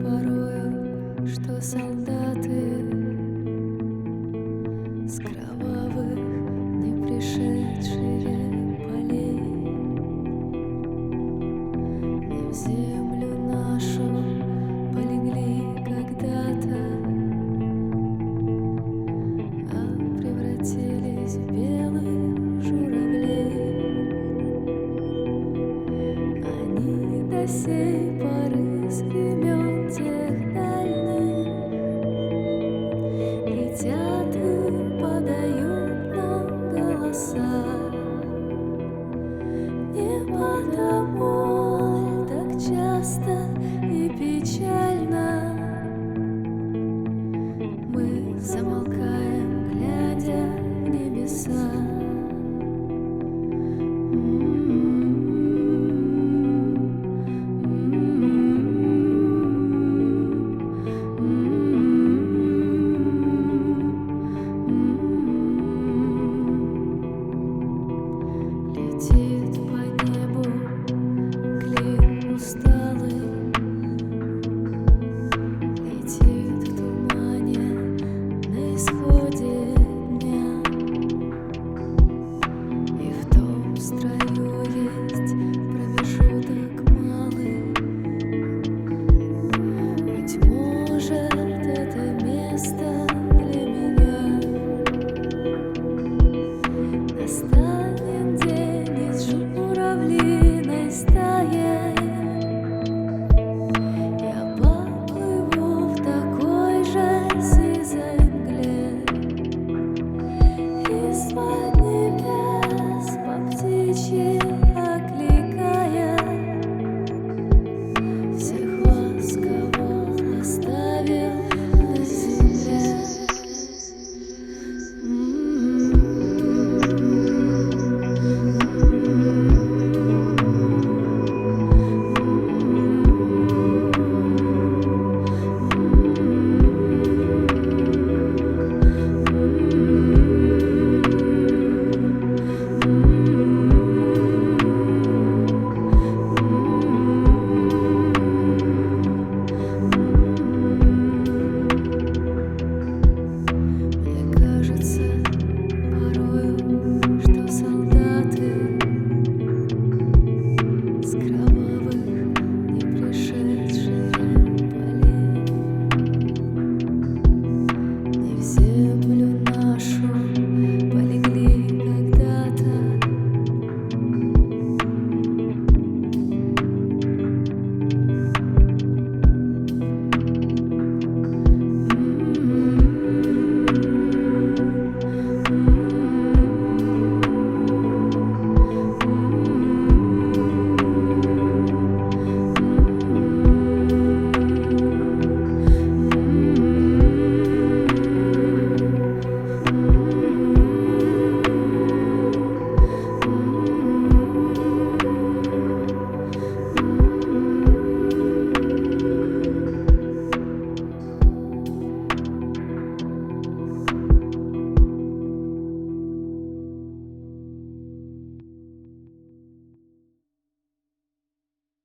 порою, что солдаты с кровавых не пришедшие полей и в землю нашу полегли когда-то, а превратились в белых журавлей. Они до сей поры с времен тех дальних летят и подают нам голоса. Не потому так часто и печально мы замолкаем, глядя в небеса. Летит по небу клин усталый, летит в тумане на исходе дня, и в том строю есть промежуток малый. Быть может, это место